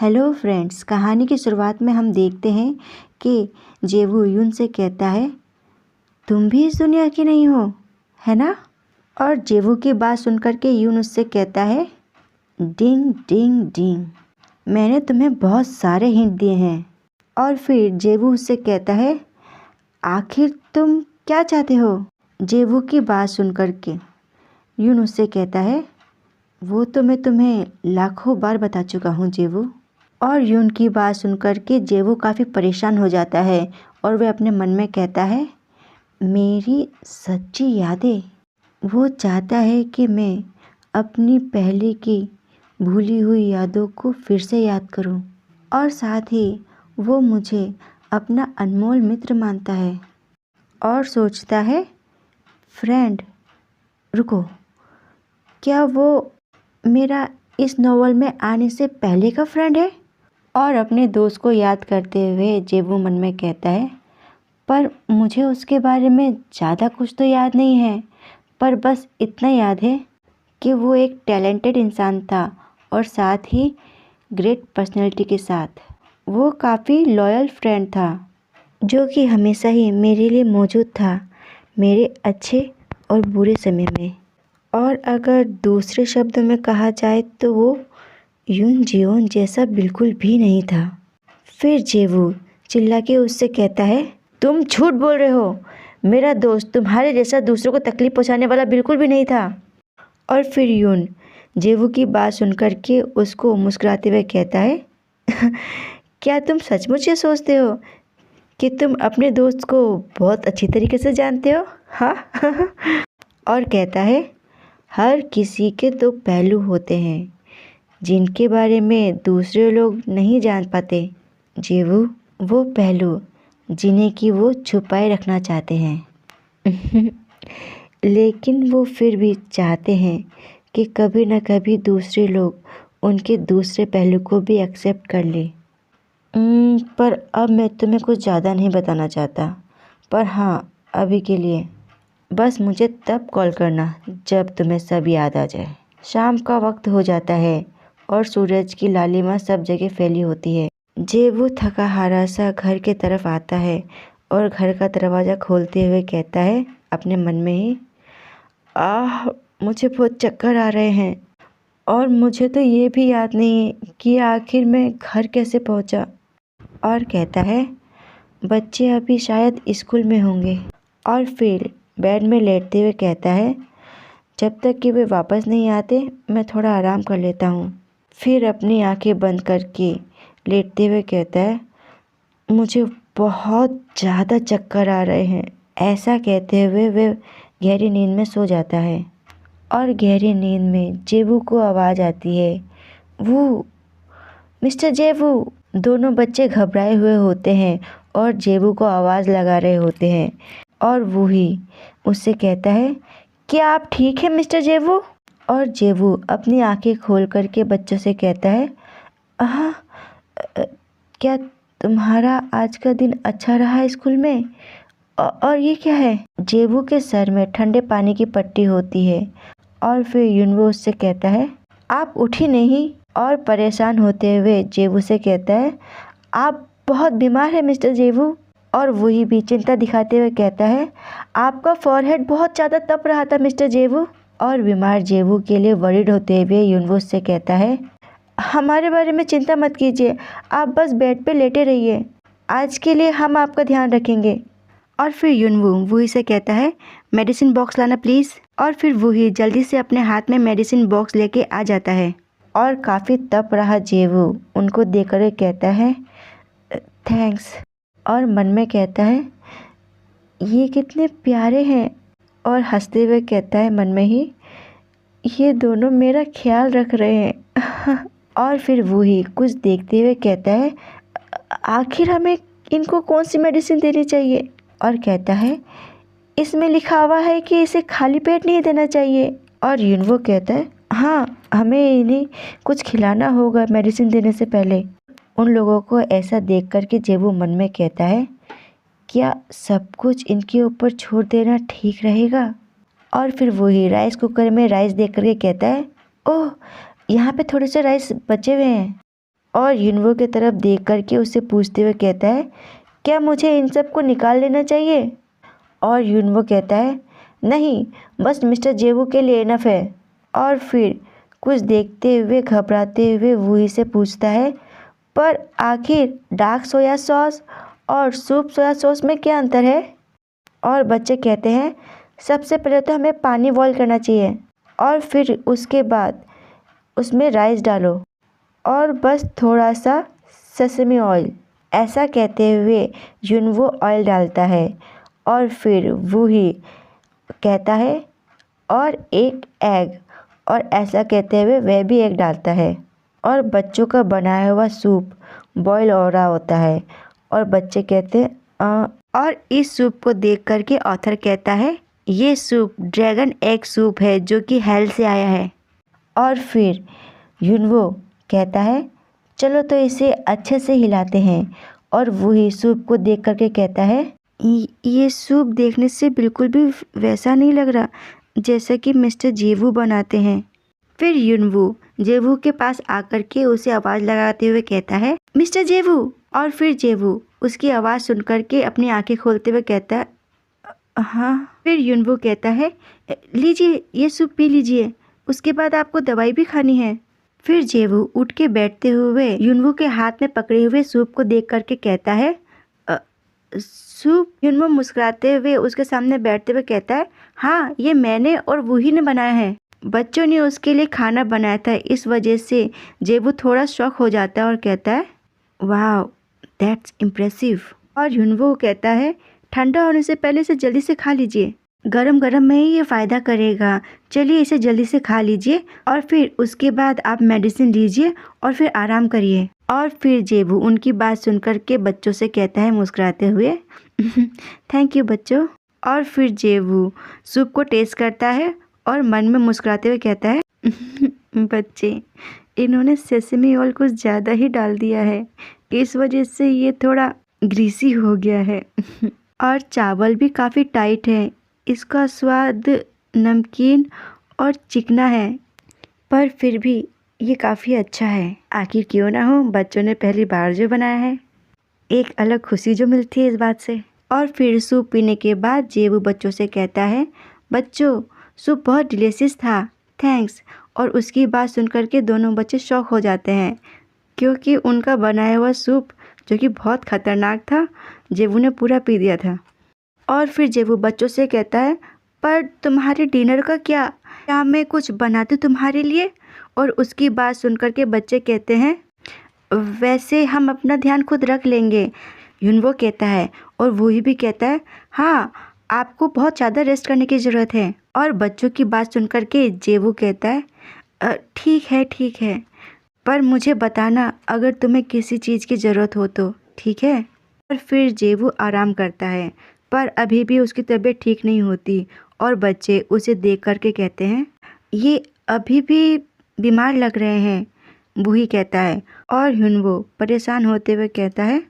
Hello friends, कहानी की शुरुआत में हम देखते हैं कि जेवू यून से कहता है, तुम भी इस दुनिया की नहीं हो, है ना? और जेवू की बात सुनकर के यून उससे कहता है, डिंग डिंग डिंग, मैंने तुम्हें बहुत सारे हिंट दिए हैं। और फिर जेवू उससे कहता है, आखिर तुम क्या चाहते हो? जेवू की बात सुनकर के यून उससे कहता है, वो तो मैं तुम्हें लाखों बार बता चुका हूँ जेवू। और यून की बात सुनकर के जेवू काफ़ी परेशान हो जाता है और वह अपने मन में कहता है, मेरी सच्ची यादें। वो चाहता है कि मैं अपनी पहले की भूली हुई यादों को फिर से याद करूं और साथ ही वो मुझे अपना अनमोल मित्र मानता है और सोचता है, फ्रेंड, रुको, क्या वो मेरा इस नॉवल में आने से पहले का फ्रेंड है? और अपने दोस्त को याद करते हुए जेवू मन में कहता है, पर मुझे उसके बारे में ज़्यादा कुछ तो याद नहीं है, पर बस इतना याद है कि वो एक टैलेंटेड इंसान था और साथ ही ग्रेट पर्सनैलिटी के साथ वो काफ़ी लॉयल फ्रेंड था जो कि हमेशा ही मेरे लिए मौजूद था, मेरे अच्छे और बुरे समय में। और अगर दूसरे शब्दों में कहा जाए तो वो यून जियोन जैसा बिल्कुल भी नहीं था। फिर जेवू चिल्ला के उससे कहता है, तुम झूठ बोल रहे हो, मेरा दोस्त तुम्हारे जैसा दूसरों को तकलीफ पहुंचाने वाला बिल्कुल भी नहीं था। और फिर यून जेवू की बात सुनकर के उसको मुस्कुराते हुए कहता है, क्या तुम सचमुच ये सोचते हो कि तुम अपने दोस्त को बहुत अच्छी तरीके से जानते हो? हाँ। और कहता है, हर किसी के दो पहलू होते हैं जिनके बारे में दूसरे लोग नहीं जान पाते जेवू, वो पहलू जिन्हें कि वो छुपाए रखना चाहते हैं। लेकिन वो फिर भी चाहते हैं कि कभी न कभी दूसरे लोग उनके दूसरे पहलू को भी एक्सेप्ट कर ले। पर अब मैं तुम्हें कुछ ज़्यादा नहीं बताना चाहता, पर हाँ, अभी के लिए बस मुझे तब कॉल करना जब तुम्हें सब याद आ जाए। शाम का वक्त हो जाता है और सूरज की लालिमा सब जगह फैली होती है। जेवू थका हारा सा घर के तरफ आता है और घर का दरवाज़ा खोलते हुए कहता है अपने मन में ही, मुझे बहुत चक्कर आ रहे हैं और मुझे तो ये भी याद नहीं कि आखिर मैं घर कैसे पहुंचा। और कहता है, बच्चे अभी शायद स्कूल में होंगे। और फिर बेड में लेटते हुए कहता है, जब तक कि वे वापस नहीं आते मैं थोड़ा आराम कर लेता हूँ। फिर अपनी आंखें बंद करके लेटते हुए कहता है, मुझे बहुत ज़्यादा चक्कर आ रहे हैं। ऐसा कहते हुए वे गहरी नींद में सो जाता है। और गहरी नींद में जेवू को आवाज़ आती है, वो मिस्टर जेवू। दोनों बच्चे घबराए हुए होते हैं और जेवू को आवाज़ लगा रहे होते हैं और वो ही उससे कहता है, क्या आप ठीक हैं मिस्टर जेवू? और जेवू अपनी आंखें खोल करके बच्चों से कहता है, हाँ, क्या तुम्हारा आज का दिन अच्छा रहा स्कूल में? और ये क्या है? जेवू के सर में ठंडे पानी की पट्टी होती है। और फिर यूनवो उससे कहता है, आप उठी नहीं? और परेशान होते हुए जेवू से कहता है, आप बहुत बीमार हैं मिस्टर जेवू। और वही भी चिंता दिखाते हुए कहता है, आपका फॉरहेड बहुत ज़्यादा तप रहा था मिस्टर जेवू। और बीमार जेवू के लिए वरीड होते हुए यूनवो से कहता है, हमारे बारे में चिंता मत कीजिए, आप बस बेड पे लेटे रहिए, आज के लिए हम आपका ध्यान रखेंगे। और फिर यूनवू वही से कहता है, मेडिसिन बॉक्स लाना प्लीज़। और फिर वही जल्दी से अपने हाथ में मेडिसिन बॉक्स लेके आ जाता है। और काफ़ी तप रहा जेवू उनको देखकर कहता है, थैंक्स। और मन में कहता है, ये कितने प्यारे हैं। और हंसते हुए कहता है मन में ही, ये दोनों मेरा ख्याल रख रहे हैं। और फिर वही कुछ देखते हुए कहता है, आखिर हमें इनको कौन सी मेडिसिन देनी चाहिए? और कहता है, इसमें लिखा हुआ है कि इसे खाली पेट नहीं देना चाहिए। और यूनवो कहता है, हाँ, हमें इन्हें कुछ खिलाना होगा मेडिसिन देने से पहले। उन लोगों को ऐसा देख कर के जेवू मन में कहता है, क्या सब कुछ इनके ऊपर छोड़ देना ठीक रहेगा? और फिर वही राइस कुकर में राइस देख करके कहता है, ओह, यहाँ पे थोड़े से राइस बचे हुए हैं। और युनवो की तरफ देख करके उससे पूछते हुए कहता है, क्या मुझे इन सब को निकाल लेना चाहिए? और युनवो कहता है, नहीं, बस मिस्टर जेवू के लिए इनफ है। और फिर कुछ देखते हुए घबराते हुए वूही से पूछता है, पर आखिर डार्क सोया सॉस और सूप सोया सॉस में क्या अंतर है? और बच्चे कहते हैं, सबसे पहले तो हमें पानी बॉईल करना चाहिए और फिर उसके बाद उसमें राइस डालो और बस थोड़ा सा सेसमी ऑयल। ऐसा कहते हुए युनवो ऑयल डालता है और फिर वूही कहता है, और एक एग, और ऐसा कहते हुए वह भी एग डालता है और बच्चों का बनाया हुआ सूप बॉईल हो रहा होता है। और बच्चे कहते हैं और इस सूप को देख करके ऑथर कहता है, ये सूप ड्रैगन एग सूप है जो कि हेल से आया है। और फिर युनवो कहता है, चलो तो इसे अच्छे से हिलाते हैं। और वही सूप को देख करके कहता है, ये सूप देखने से बिल्कुल भी वैसा नहीं लग रहा जैसा कि मिस्टर जेवू बनाते हैं। फिर युनवो जेवू के पास आकर के उसे आवाज़ लगाते हुए कहता है, मिस्टर जेवू। और फिर जेवू उसकी आवाज़ सुन करके अपनी आंखें खोलते हुए कहता है, हाँ। फिर युनवो कहता है, लीजिए ये सूप पी लीजिए, उसके बाद आपको दवाई भी खानी है। फिर जेवू उठ के बैठते हुए युनवो के हाथ में पकड़े हुए सूप को देख करके कहता है, सूप? युनवो मुस्कुराते हुए उसके सामने बैठते हुए कहता है, हाँ, ये मैंने और वही ने बनाया है। बच्चों ने उसके लिए खाना बनाया था, इस वजह से जेवू थोड़ा शॉक हो जाता है और कहता है, वाह, दैट्स इम्प्रेसिव। और युनवो कहता है, ठंडा होने से पहले इसे जल्दी से खा लीजिए, गरम गरम में ही ये फ़ायदा करेगा। चलिए इसे जल्दी से खा लीजिए और फिर उसके बाद आप मेडिसिन लीजिए और फिर आराम करिए। और फिर जेवू उनकी बात सुनकर के बच्चों से कहता है मुस्कुराते हुए, थैंक यू बच्चों। और फिर जेवू सूप को टेस्ट करता है और मन में मुस्कुराते हुए कहता है, बच्चे, इन्होंने सेसमी ऑयल कुछ ज़्यादा ही डाल दिया है, इस वजह से ये थोड़ा ग्रीसी हो गया है। और चावल भी काफ़ी टाइट है, इसका स्वाद नमकीन और चिकना है, पर फिर भी ये काफ़ी अच्छा है। आखिर क्यों ना हो, बच्चों ने पहली बार जो बनाया है, एक अलग खुशी जो मिलती है इस बात से। और फिर सूप पीने के बाद जेवू बच्चों से कहता है, बच्चों, सूप बहुत डिलीशियस था, थैंक्स। और उसकी बात सुनकर के दोनों बच्चे शॉक हो जाते हैं क्योंकि उनका बनाया हुआ सूप जो कि बहुत ख़तरनाक था, जेवू ने पूरा पी दिया था। और फिर जेवू बच्चों से कहता है, पर तुम्हारे डिनर का क्या मैं कुछ बना दूँ तुम्हारे लिए? और उसकी बात सुनकर के बच्चे कहते हैं, वैसे हम अपना ध्यान खुद रख लेंगे, युनवो कहता है। और वही भी कहता है, हाँ, आपको बहुत ज़्यादा रेस्ट करने की ज़रूरत है। और बच्चों की बात सुनकर के जेवू कहता है, ठीक है, पर मुझे बताना अगर तुम्हें किसी चीज़ की ज़रूरत हो तो, ठीक है? और फिर जेवू आराम करता है, पर अभी भी उसकी तबीयत ठीक नहीं होती। और बच्चे उसे देख करके कहते हैं, ये अभी भी बीमार लग रहे हैं, वही कहता है। और युनवो परेशान होते हुए कहता है,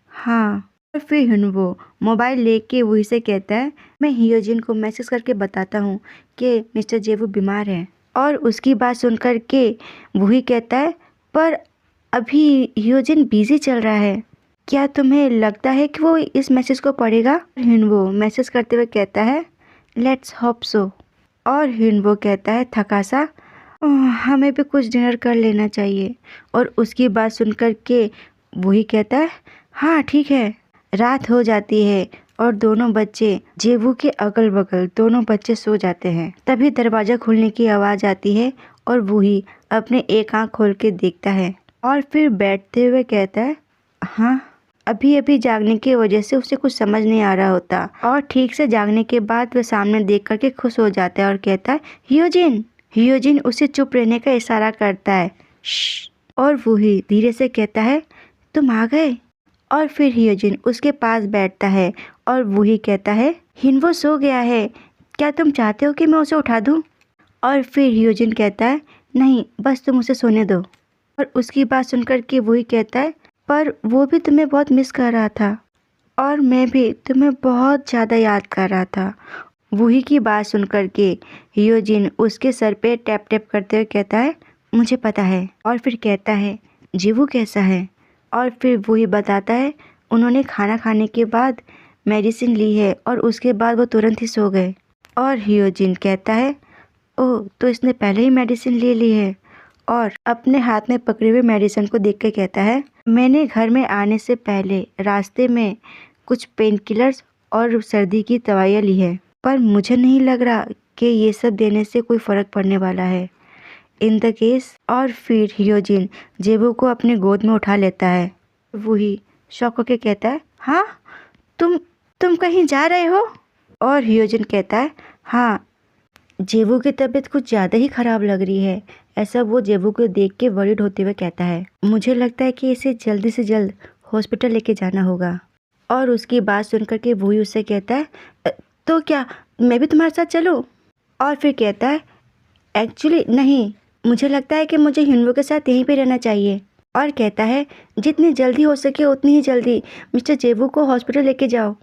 हाँ। और फिर युनवो मोबाइल लेके वही से कहता है, मैं हियोजिन को मैसेज करके बताता हूँ कि मिस्टर जेवू बीमार है। और उसकी बात सुनकर के वही कहता है, पर अभी हियोजिन बिजी चल रहा है, क्या तुम्हें लगता है कि वो इस मैसेज को पढ़ेगा? युनवो मैसेज करते हुए कहता है, लेट्स होप सो। और युनवो कहता है थका सा, हमें भी कुछ डिनर कर लेना चाहिए। और उसकी बात सुनकर के वही कहता है, हाँ ठीक है। रात हो जाती है और दोनों बच्चे जेवू के अगल बगल दोनों बच्चे सो जाते हैं। तभी दरवाज़ा खुलने की आवाज़ आती है और वही अपने एक आँख खोल के देखता है और फिर बैठते हुए कहता है, हाँ। अभी जागने की वजह से उसे कुछ समझ नहीं आ रहा होता और ठीक से जागने के बाद वह सामने देख करके खुश हो जाता है और कहता है, हियोजिन उसे चुप रहने का इशारा करता है, श्श। और वही धीरे से कहता है, तुम आ गए। और फिर हियोजिन उसके पास बैठता है और वही कहता है, हिनवो सो गया है, क्या तुम चाहते हो कि मैं उसे उठा दूँ? और फिर हियोजिन कहता है, नहीं, बस तुम उसे सोने दो। और उसकी बात सुनकर के वही कहता है, पर वो भी तुम्हें बहुत मिस कर रहा था और मैं भी तुम्हें बहुत ज़्यादा याद कर रहा था। वही की बात सुनकर के हियोजिन उसके सर पे टैप टैप करते हुए कहता है, मुझे पता है। और फिर कहता है, जेवू कैसा है? और फिर वही बताता है उन्होंने खाना खाने के बाद मेडिसिन ली है और उसके बाद वो तुरंत ही सो गए। और हियोजिन कहता है ओह, तो इसने पहले ही मेडिसिन ले ली है। और अपने हाथ में पकड़े हुए मेडिसिन को देख के कहता है मैंने घर में आने से पहले रास्ते में कुछ पेन किलर्स और सर्दी की दवाइयाँ ली है, पर मुझे नहीं लग रहा कि ये सब देने से कोई फ़र्क पड़ने वाला है इन द केस। और फिर हियोजिन जेबू को अपने गोद में उठा लेता है। वही शौक होके कहता है हाँ, तुम कहीं जा रहे हो? और हियोजिन कहता है हाँ, जेबू की तबीयत कुछ ज़्यादा ही ख़राब लग रही है। ऐसा वो जेबू को देख के वरीड होते हुए कहता है मुझे लगता है कि इसे जल्दी से जल्द हॉस्पिटल लेके जाना होगा। और उसकी बात सुनकर के वही उससे कहता है तो क्या मैं भी तुम्हारे साथ चलूँ? और फिर कहता है एक्चुअली नहीं, मुझे लगता है कि मुझे हिनवो के साथ यहीं पे रहना चाहिए। और कहता है जितनी जल्दी हो सके उतनी ही जल्दी मिस्टर जेबू को हॉस्पिटल लेके जाओ।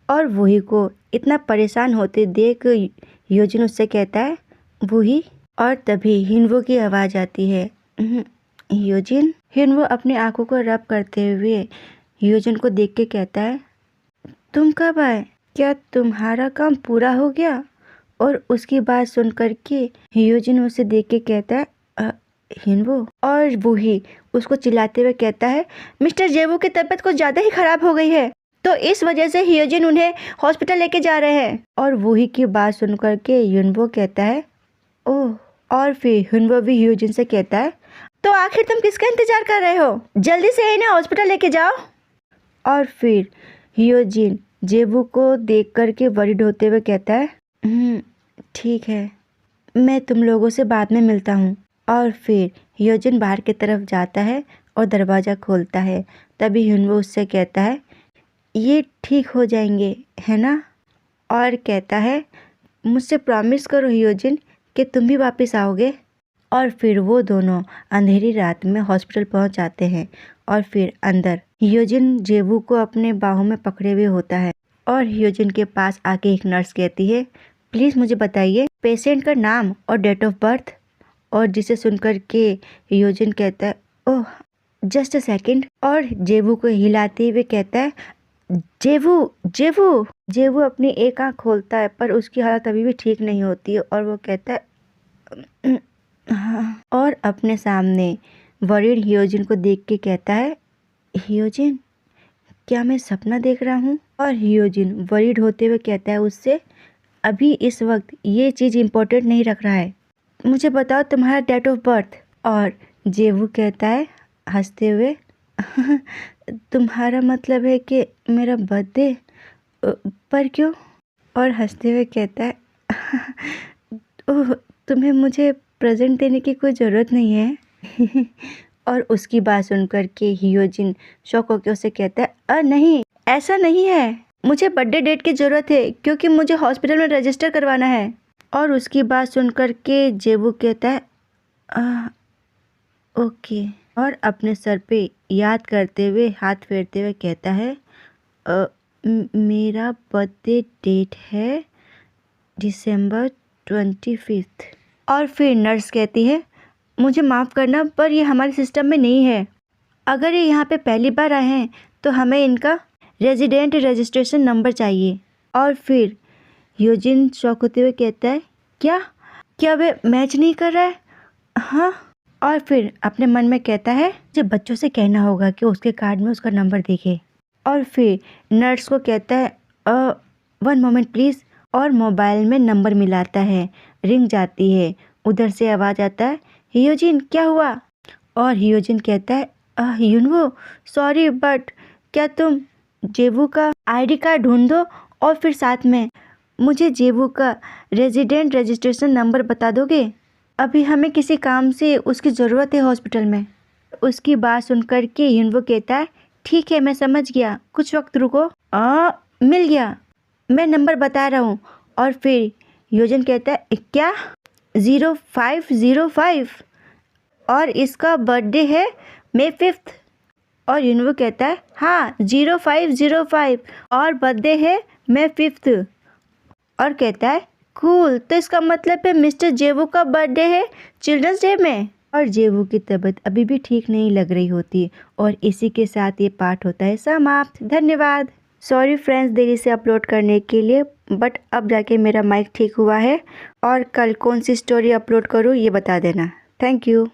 और वही को इतना परेशान होते देख हियोजिन उससे कहता है वही। और तभी हिनवो की आवाज़ आती है हियोजिन। हिनवो अपनी आंखों को रब करते हुए हियोजिन को देख के कहता है तुम कब आए? क्या तुम्हारा काम पूरा हो गया? और उसकी बात सुन करके हियोजिन उसे देख के कहता है हिनवो। और वही उसको चिल्लाते हुए कहता है मिस्टर जेबू की तबीयत कुछ ज़्यादा ही ख़राब हो गई है, तो इस वजह से हियोजिन उन्हें हॉस्पिटल लेके जा रहे हैं। और वही की बात सुन करके हिनवो कहता है ओह। और फिर हिनवो भी हियोजिन से कहता है तो आखिर तुम किसका इंतजार कर रहे हो? जल्दी से इन्हें हॉस्पिटल लेके जाओ। और फिर हियोजिन जेबू को देख करके वरीड होते हुए कहता है ठीक है, मैं तुम लोगों से बाद में मिलता हूँ। और फिर हियोजिन बाहर की तरफ जाता है और दरवाज़ा खोलता है। तभी हिनवो उससे कहता है ये ठीक हो जाएंगे है ना? और कहता है मुझसे प्रॉमिस करो हियोजिन कि तुम भी वापस आओगे। और फिर वो दोनों अंधेरी रात में हॉस्पिटल पहुंच जाते हैं। और फिर अंदर हियोजिन जेबू को अपने बाहों में पकड़े हुए होता है। और हियोजिन के पास आके एक नर्स कहती है प्लीज़ मुझे बताइए पेशेंट का नाम और डेट ऑफ बर्थ। और जिसे सुनकर के हियोजिन कहता है ओह जस्ट अ सेकेंड। और जेबू को हिलाते हुए कहता है जेबू जेबू। जेबू अपनी एक आँख खोलता है पर उसकी हालत अभी भी ठीक नहीं होती है। और वो कहता है हाँ। और अपने सामने वरीड हियोजिन को देख के कहता है हियोजिन क्या मैं सपना देख रहा हूँ? और हियोजिन वरीड होते हुए कहता है उससे अभी इस वक्त ये चीज़ इम्पोर्टेंट नहीं रख रहा है, मुझे बताओ तुम्हारा डेट ऑफ बर्थ। और जेबू कहता है हंसते हुए तुम्हारा मतलब है कि मेरा बर्थडे? पर क्यों? और हंसते हुए कहता है ओह, तुम्हें मुझे प्रेजेंट देने की कोई ज़रूरत नहीं है। और उसकी बात सुनकर के हियोजिन शॉक होकर उसे कहता है नहीं, ऐसा नहीं है, मुझे बर्थडे डेट की ज़रूरत है क्योंकि मुझे हॉस्पिटल में रजिस्टर करवाना है। और उसकी बात सुनकर के जेबू कहता है ओके। और अपने सर पे याद करते हुए हाथ फेरते हुए कहता है मेरा बर्थडे डेट है December 25। और फिर नर्स कहती है मुझे माफ़ करना पर ये हमारे सिस्टम में नहीं है, अगर ये यहाँ पे पहली बार आए हैं तो हमें इनका रेजिडेंट रजिस्ट्रेशन नंबर चाहिए। और फिर हियोजिन शॉक होते हुए कहता है क्या वे मैच नहीं कर रहा है? हाँ। और फिर अपने मन में कहता है मुझे बच्चों से कहना होगा कि उसके कार्ड में उसका नंबर देखे। और फिर नर्स को कहता है 1 मोमेंट प्लीज़। और मोबाइल में नंबर मिलाता है, रिंग जाती है, उधर से आवाज़ आता है हियोजिन क्या हुआ? और हियोजिन कहता है हिनवो सॉरी बट क्या तुम जेबू का आईडी कार्ड ढूंढ दो और फिर साथ में मुझे जेबू का रेजिडेंट रजिस्ट्रेशन नंबर बता दोगे? अभी हमें किसी काम से उसकी ज़रूरत है हॉस्पिटल में। उसकी बात सुनकर के हिनवो कहता है ठीक है मैं समझ गया, कुछ वक्त रुको। मिल गया, मैं नंबर बता रहा हूँ। और फिर हियोजिन कहता है क्या 0505? और इसका बर्थडे है May 5। और हिनवो कहता है हाँ 0505 और बर्थडे है May 5। और कहता है कूल, तो इसका मतलब है मिस्टर जेबू का बर्थडे है चिल्ड्रंस डे में। और जेवू की तबीयत अभी भी ठीक नहीं लग रही होती। और इसी के साथ ये पार्ट होता है समाप्त। धन्यवाद। सॉरी फ्रेंड्स देरी से अपलोड करने के लिए, बट अब जाके मेरा माइक ठीक हुआ है। और कल कौन सी स्टोरी अपलोड करूँ ये बता देना। Thank you.